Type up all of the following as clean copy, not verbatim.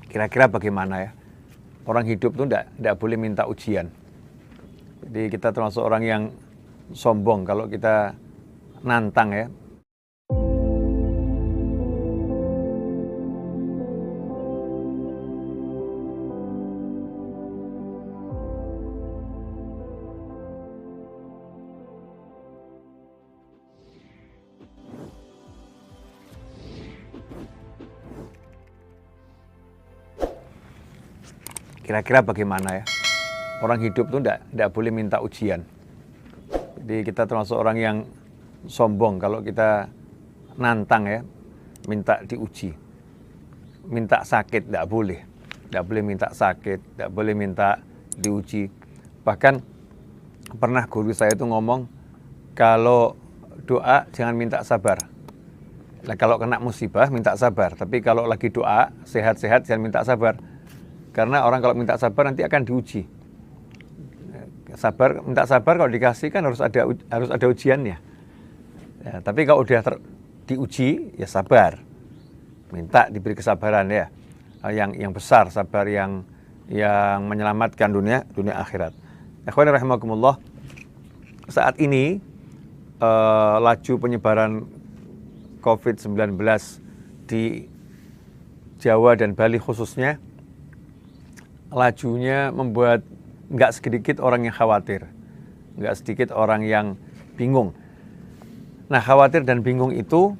Kira-kira bagaimana ya? Orang hidup tuh enggak boleh minta ujian. Jadi kita termasuk orang yang sombong kalau kita nantang ya. Kira-kira bagaimana ya? Orang hidup tuh enggak boleh minta ujian. Jadi kita termasuk orang yang sombong kalau kita nantang ya, minta diuji. Minta sakit enggak boleh. Enggak boleh minta sakit, enggak boleh minta diuji. Bahkan pernah guru saya itu ngomong, kalau doa jangan minta sabar. Nah, kalau kena musibah minta sabar, tapi kalau lagi doa sehat-sehat jangan minta sabar. Karena orang kalau minta sabar nanti akan diuji. Minta sabar kalau dikasih kan harus ada ujiannya. Ya, tapi kalau udah diuji ya sabar. Minta diberi kesabaran ya. Yang besar, sabar yang menyelamatkan dunia akhirat. Ikhwan rahimakumullah. Saat ini laju penyebaran COVID-19 di Jawa dan Bali khususnya, lajunya membuat nggak sedikit orang yang khawatir, nggak sedikit orang yang bingung. Nah, khawatir dan bingung itu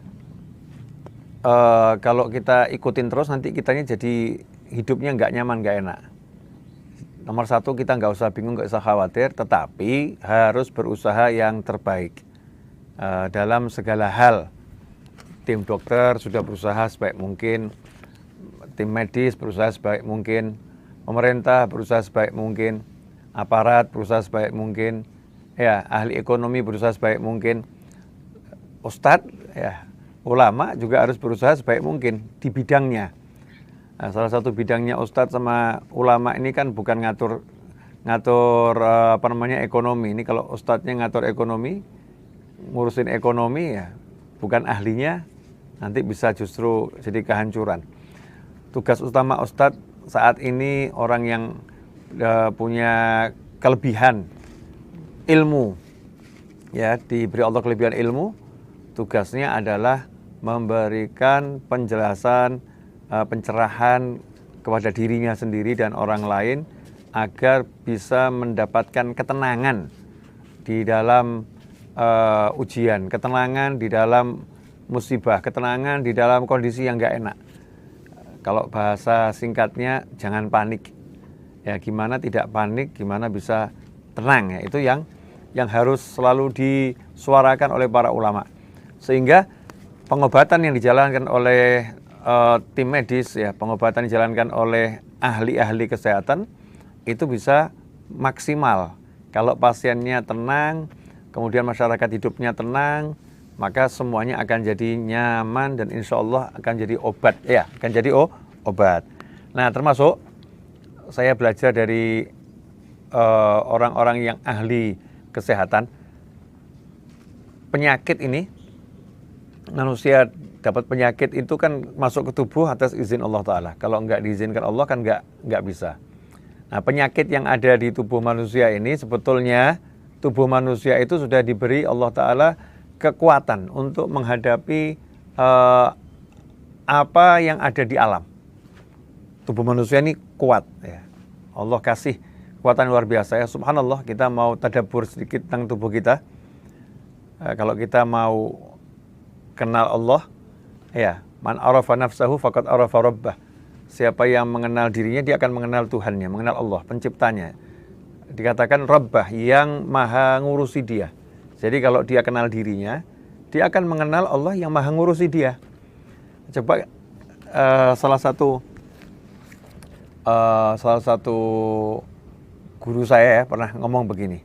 kalau kita ikutin terus nanti kitanya jadi hidupnya nggak nyaman, nggak enak. Nomor satu, kita nggak usah bingung, nggak usah khawatir, tetapi harus berusaha yang terbaik dalam segala hal. Tim dokter sudah berusaha sebaik mungkin, tim medis berusaha sebaik mungkin, pemerintah berusaha sebaik mungkin, aparat berusaha sebaik mungkin, ya ahli ekonomi berusaha sebaik mungkin, ustadz, ya ulama juga harus berusaha sebaik mungkin di bidangnya. Nah, salah satu bidangnya ustadz sama ulama ini kan bukan ngatur ekonomi. Ini kalau ustadznya ngatur ekonomi, ngurusin ekonomi ya bukan ahlinya, nanti bisa justru jadi kehancuran. Tugas utama ustadz saat ini orang yang punya kelebihan ilmu, ya diberi Allah kelebihan ilmu, tugasnya adalah memberikan penjelasan, pencerahan kepada dirinya sendiri dan orang lain agar bisa mendapatkan ketenangan di dalam ujian, ketenangan di dalam musibah, ketenangan di dalam kondisi yang nggak enak. Kalau bahasa singkatnya, jangan panik. Ya, gimana tidak panik, gimana bisa tenang ya. Itu yang harus selalu disuarakan oleh para ulama. Sehingga pengobatan yang dijalankan oleh tim medis ya, pengobatan dijalankan oleh ahli-ahli kesehatan itu bisa maksimal. Kalau pasiennya tenang, kemudian masyarakat hidupnya tenang, maka semuanya akan jadi nyaman dan insya Allah akan jadi obat. Ya, akan jadi obat. Nah, termasuk saya belajar dari orang-orang yang ahli kesehatan. Penyakit ini, manusia dapat penyakit itu kan masuk ke tubuh atas izin Allah Ta'ala. Kalau nggak diizinkan Allah kan nggak bisa. Nah, penyakit yang ada di tubuh manusia ini sebetulnya tubuh manusia itu sudah diberi Allah Ta'ala kekuatan untuk menghadapi apa yang ada di alam. Tubuh manusia ini kuat ya. Allah kasih kekuatan luar biasa ya. Subhanallah, kita mau tadabbur sedikit tentang tubuh kita. Kalau kita mau kenal Allah, ya, man arafa nafsahu faqad arafa rabbah. Siapa yang mengenal dirinya, dia akan mengenal Tuhannya, mengenal Allah, penciptanya. Dikatakan rabbah, yang maha ngurusi dia. Jadi kalau dia kenal dirinya, dia akan mengenal Allah yang maha ngurusi dia. Coba salah satu guru saya ya, pernah ngomong begini.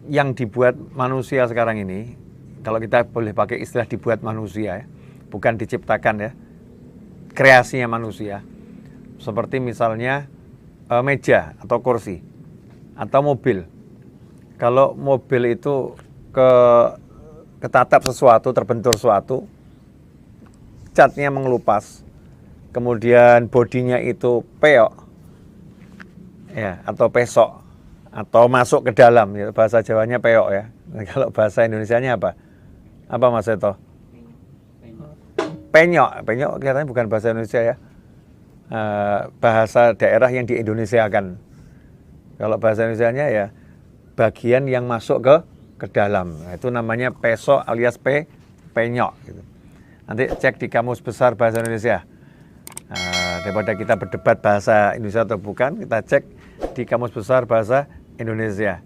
Yang dibuat manusia sekarang ini, kalau kita boleh pakai istilah dibuat manusia ya, bukan diciptakan ya, kreasinya manusia. Seperti misalnya meja atau kursi atau mobil. Kalau mobil itu ketatap sesuatu, terbentur sesuatu, catnya mengelupas, kemudian bodinya itu peok, ya, atau pesok, atau masuk ke dalam, ya, bahasa Jawanya peok ya. Nah, kalau bahasa Indonesianya apa? Apa Mas Seto? Penyok, penyok kelihatannya bukan bahasa Indonesia ya. Bahasa daerah yang di Indonesia kan. Kalau bahasa Indonesianya ya bagian yang masuk ke dalam. Nah, itu namanya pesok alias penyok. Gitu. Nanti cek di Kamus Besar Bahasa Indonesia. Daripada kita berdebat bahasa Indonesia atau bukan, kita cek di Kamus Besar Bahasa Indonesia.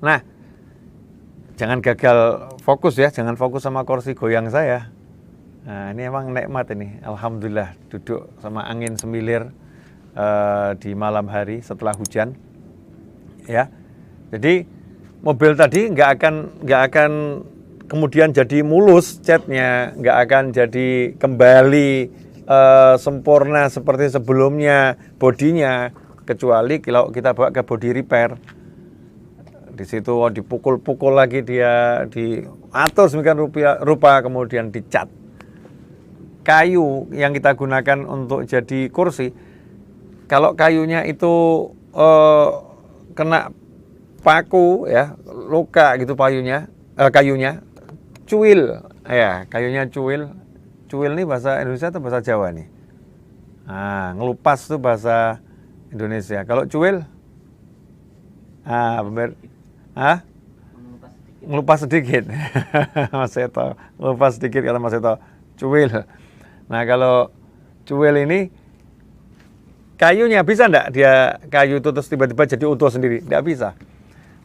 Nah, jangan gagal fokus ya, jangan fokus sama kursi goyang saya. Nah, ini emang nikmat ini, alhamdulillah duduk sama angin semilir di malam hari setelah hujan. Ya, jadi mobil tadi nggak akan kemudian jadi mulus catnya, nggak akan jadi kembali sempurna seperti sebelumnya bodinya, kecuali kalau kita bawa ke body repair. Di situ dipukul-pukul lagi dia, diatur sedemikian rupa kemudian dicat. Kayu yang kita gunakan untuk jadi kursi, kalau kayunya itu kena paku ya, luka gitu kayunya, cuil ya, kayunya cuil. Cuil ini bahasa Indonesia atau bahasa Jawa nih? Ngelupas itu bahasa Indonesia. Kalau cuil? Ngelupas sedikit. Mas Seto, ngelupas sedikit kata Mas Seto. Cuil. Nah, kalau cuil ini kayunya bisa enggak dia kayu itu terus tiba-tiba jadi utuh sendiri? Enggak bisa.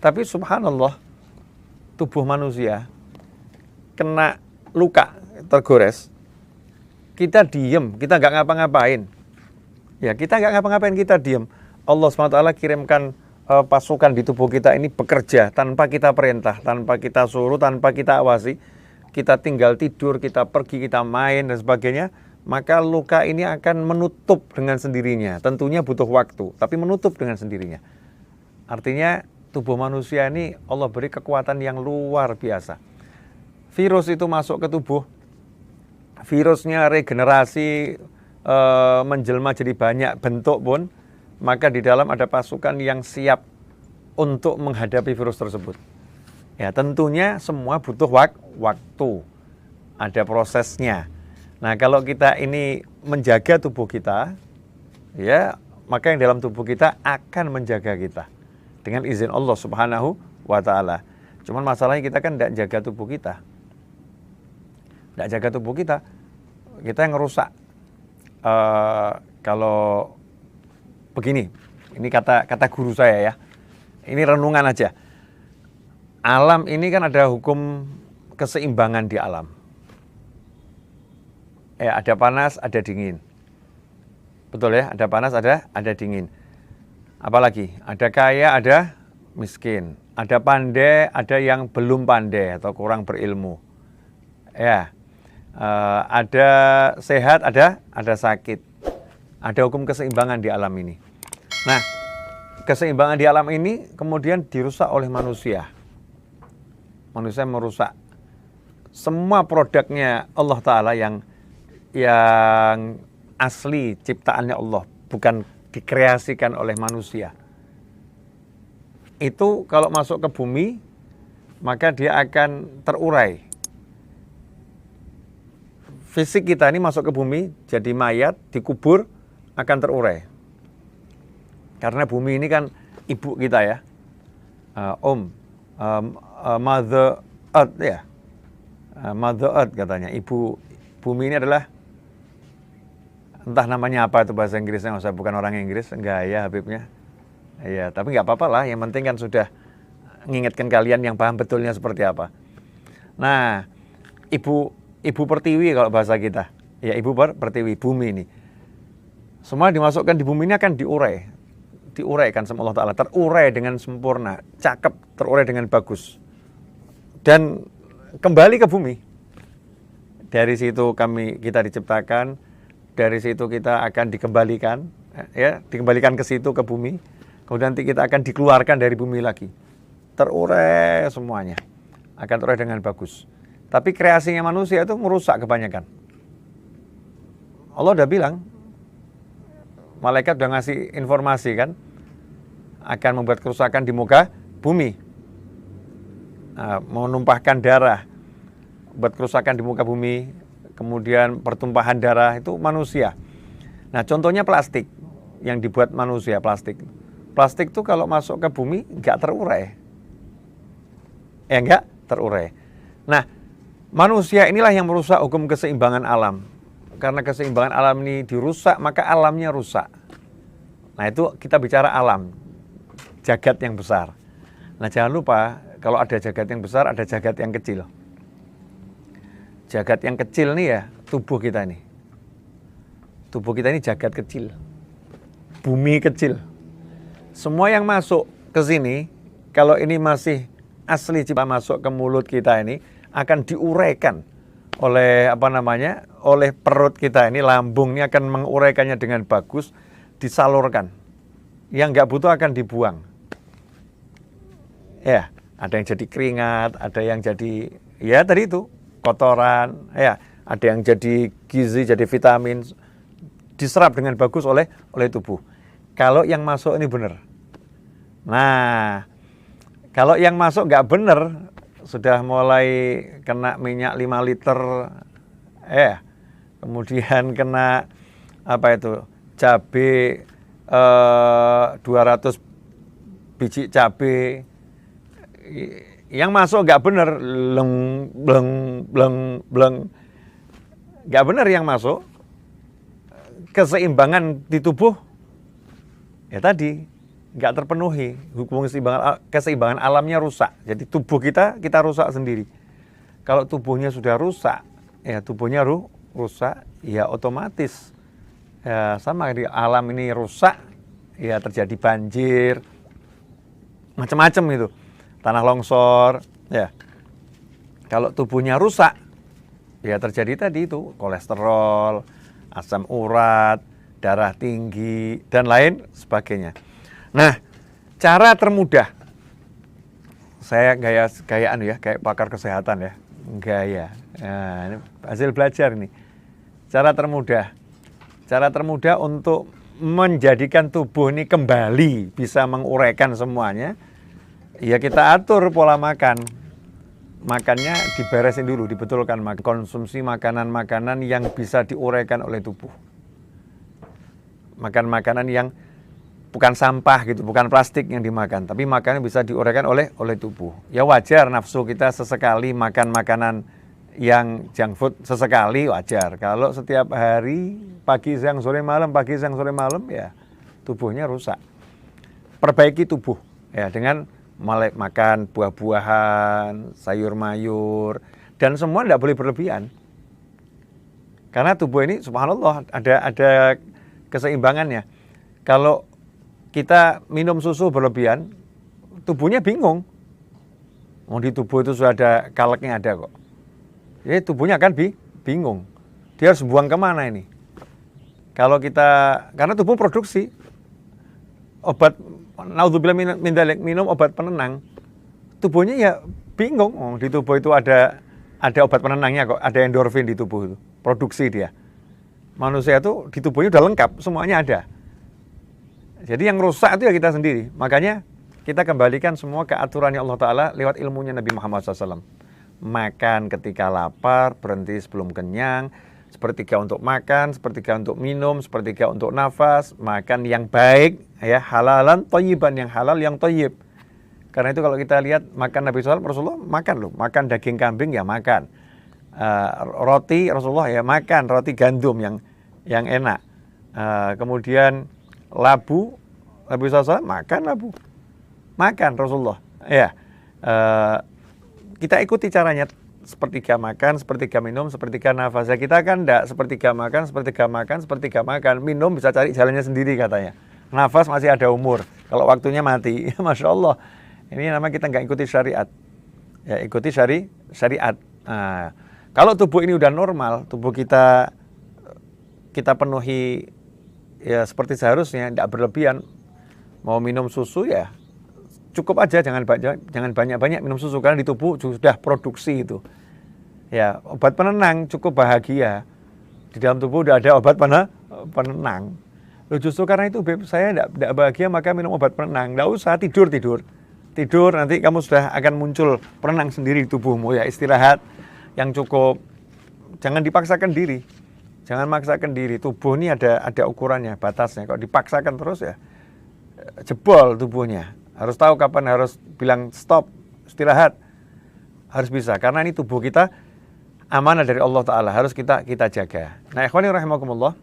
Tapi subhanallah, tubuh manusia kena luka, tergores, kita diem, kita nggak ngapa-ngapain. Ya, kita nggak ngapa-ngapain, kita diem. Allah SWT kirimkan pasukan di tubuh kita ini bekerja tanpa kita perintah, tanpa kita suruh, tanpa kita awasi. Kita tinggal tidur, kita pergi, kita main dan sebagainya. Maka luka ini akan menutup dengan sendirinya. Tentunya butuh waktu, tapi menutup dengan sendirinya. Artinya tubuh manusia ini Allah beri kekuatan yang luar biasa. Virus itu masuk ke tubuh, virusnya regenerasi, menjelma jadi banyak bentuk pun, maka di dalam ada pasukan yang siap untuk menghadapi virus tersebut. Ya, tentunya semua butuh waktu, ada prosesnya. Nah, kalau kita ini menjaga tubuh kita, ya, maka yang dalam tubuh kita akan menjaga kita dengan izin Allah Subhanahu wa Ta'ala. Cuman masalahnya kita kan tidak jaga tubuh kita. Tidak jaga tubuh kita yang ngerusak. Kalau begini, ini kata guru saya ya, ini renungan aja. Alam ini kan ada hukum keseimbangan di alam. Ya, ada panas, ada dingin. Betul ya, ada panas, ada dingin. Apalagi, ada kaya, ada miskin. Ada pandai, ada yang belum pandai atau kurang berilmu. Ya, ada sehat, ada sakit. Ada hukum keseimbangan di alam ini. Nah, keseimbangan di alam ini kemudian dirusak oleh manusia. Manusia merusak. Semua produknya Allah Ta'ala yang asli ciptaannya Allah, bukan dikreasikan oleh manusia. Itu kalau masuk ke bumi, maka dia akan terurai. Fisik kita ini masuk ke bumi, jadi mayat, dikubur, akan terurai. Karena bumi ini kan ibu kita ya, Mother Earth ya, Mother Earth katanya. Ibu bumi ini adalah, entah namanya apa itu bahasa Inggrisnya, saya bukan orang Inggris, enggak ya Habibnya. Iya, tapi nggak apa-apa lah, yang penting kan sudah mengingatkan kalian yang paham betulnya seperti apa. Nah, ibu pertiwi kalau bahasa kita, ya ibu pertiwi, bumi ini. Semua dimasukkan di bumi ini akan diuraikan sama Allah Ta'ala, terurai dengan sempurna, cakep, terurai dengan bagus. Dan kembali ke bumi. Dari situ kita diciptakan, dari situ kita akan dikembalikan, ya, dikembalikan ke situ, ke bumi. Kemudian nanti kita akan dikeluarkan dari bumi lagi. Terurai semuanya. Akan terurai dengan bagus. Tapi kreasinya manusia itu merusak kebanyakan. Allah udah bilang, malaikat udah ngasih informasi kan, akan membuat kerusakan di muka bumi, menumpahkan darah, buat kerusakan di muka bumi, kemudian pertumpahan darah itu manusia. Nah contohnya plastik yang dibuat manusia, plastik tuh kalau masuk ke bumi nggak terurai, nggak terurai. Nah manusia inilah yang merusak hukum keseimbangan alam. Karena keseimbangan alam ini dirusak, maka alamnya rusak. Nah itu kita bicara alam, jagat yang besar. Nah jangan lupa, kalau ada jagat yang besar, ada jagat yang kecil. Jagat yang kecil nih ya, tubuh kita nih. Tubuh kita ini jagat kecil. Bumi kecil. Semua yang masuk ke sini, kalau ini masih asli cipta masuk ke mulut kita ini, akan diuraikan oleh oleh perut kita ini, lambung ini akan menguraikannya dengan bagus, disalurkan. Yang nggak butuh akan dibuang. Ya, ada yang jadi keringat, ada yang jadi ya tadi itu kotoran, ya, ada yang jadi gizi, jadi vitamin, diserap dengan bagus oleh tubuh. Kalau yang masuk ini benar. Nah, kalau yang masuk nggak benar, sudah mulai kena minyak 5 liter, kemudian kena cabai 200 biji cabai, yang masuk nggak benar, bleng, nggak benar yang masuk, keseimbangan di tubuh ya tadi nggak terpenuhi, hukum keseimbangan alamnya rusak. Jadi tubuh kita rusak sendiri. Kalau tubuhnya sudah rusak, ya tubuhnya rusak, ya otomatis ya sama di alam ini rusak, ya terjadi banjir, macam-macam itu, tanah longsor, ya. Kalau tubuhnya rusak, ya terjadi tadi itu kolesterol, asam urat, darah tinggi, dan lain sebagainya. Nah, cara termudah, saya kayak pakar kesehatan ya, gaya. Nah, ini hasil belajar ini. Cara termudah untuk menjadikan tubuh ini kembali bisa menguraikan semuanya, ya kita atur pola makan. Makannya diberesin dulu, dibetulkan, konsumsi makanan-makanan yang bisa diuraikan oleh tubuh. Makan makanan yang bukan sampah gitu, bukan plastik yang dimakan, tapi makanan bisa diuraikan oleh tubuh. Ya wajar nafsu kita sesekali makan makanan yang junk food, sesekali wajar. Kalau setiap hari pagi siang sore malam ya tubuhnya rusak. Perbaiki tubuh ya dengan makan buah-buahan, sayur-mayur, dan semua tidak boleh berlebihan. Karena tubuh ini subhanallah ada keseimbangannya. Kalau kita minum susu berlebihan, tubuhnya bingung. Di tubuh itu sudah ada kaleknya ada kok. Jadi tubuhnya akan bingung. Dia harus buang kemana ini? Karena tubuh produksi obat, naudzubillah min dzalik, minum obat penenang, tubuhnya ya bingung. Di tubuh itu ada obat penenangnya kok, ada endorfin di tubuh itu, produksi dia. Manusia itu di tubuhnya udah lengkap, semuanya ada. Jadi yang rusak itu ya kita sendiri. Makanya kita kembalikan semua ke aturannya Allah Ta'ala lewat ilmunya Nabi Muhammad SAW. Makan ketika lapar, berhenti sebelum kenyang, sepertiga untuk makan, sepertiga untuk minum, sepertiga untuk nafas, makan yang baik, ya halalan thayyiban, yang halal yang thayyib. Karena itu kalau kita lihat makan Nabi SAW, Rasulullah makan loh, makan daging kambing ya makan, roti Rasulullah ya makan, roti gandum yang enak, kemudian labu, Nabi SAW makan labu, makan Rasulullah. Ya, kita ikuti caranya, sepertiga makan, sepertiga minum, sepertiga nafas. Ya, kita kan enggak sepertiga makan, sepertiga makan, minum bisa cari jalannya sendiri katanya. Nafas masih ada umur, kalau waktunya mati, Masya Allah. Ini namanya kita nggak ikuti syariat. Ya, ikuti syariat. Nah, kalau tubuh ini udah normal, tubuh kita penuhi ya seperti seharusnya, tidak berlebihan. Mau minum susu ya cukup aja, jangan banyak-banyak minum susu, karena di tubuh sudah produksi itu. Ya, obat penenang cukup bahagia. Di dalam tubuh udah ada obat penenang. Loh justru karena itu Beb, saya tidak bahagia maka minum obat penenang. Nggak usah tidur. Tidur nanti kamu sudah akan muncul penenang sendiri di tubuhmu ya. Istirahat yang cukup. Jangan dipaksakan diri. Jangan maksakan diri. Tubuh ini ada ukurannya, batasnya. Kalau dipaksakan terus ya jebol tubuhnya. Harus tahu kapan harus bilang stop, istirahat. Harus bisa karena ini tubuh kita amanah dari Allah Ta'ala, harus kita jaga. Nah, ikhwani rahimakumullah,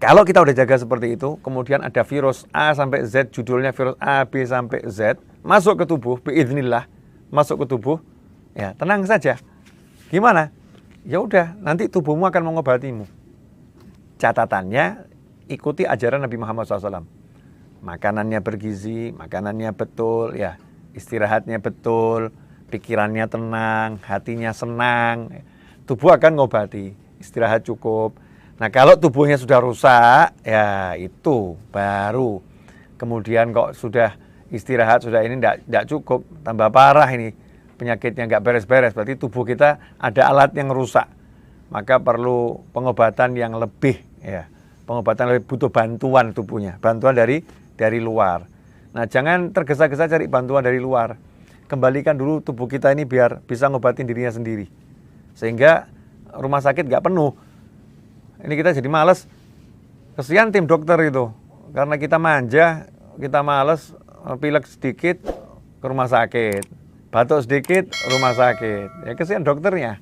kalau kita udah jaga seperti itu, kemudian ada virus A sampai Z, judulnya virus A, B sampai Z, masuk ke tubuh, biiznillah, masuk ke tubuh, ya tenang saja. Gimana? Ya udah, nanti tubuhmu akan mengobatimu. Catatannya, ikuti ajaran Nabi Muhammad SAW. Makanannya bergizi, makanannya betul, ya istirahatnya betul, pikirannya tenang, hatinya senang, tubuh akan ngobati, istirahat cukup. Nah kalau tubuhnya sudah rusak, ya itu baru. Kemudian kok sudah istirahat, sudah ini tidak cukup, tambah parah ini penyakitnya nggak beres-beres, berarti tubuh kita ada alat yang rusak. Maka perlu pengobatan yang lebih, ya pengobatan lebih, butuh bantuan tubuhnya, bantuan dari luar. Nah jangan tergesa-gesa cari bantuan dari luar. Kembalikan dulu tubuh kita ini biar bisa ngobatin dirinya sendiri. Sehingga rumah sakit nggak penuh. Ini kita jadi males. Kesian tim dokter itu. Karena kita manja, kita males, pilek sedikit ke rumah sakit. Batuk sedikit, rumah sakit. Ya kesian dokternya.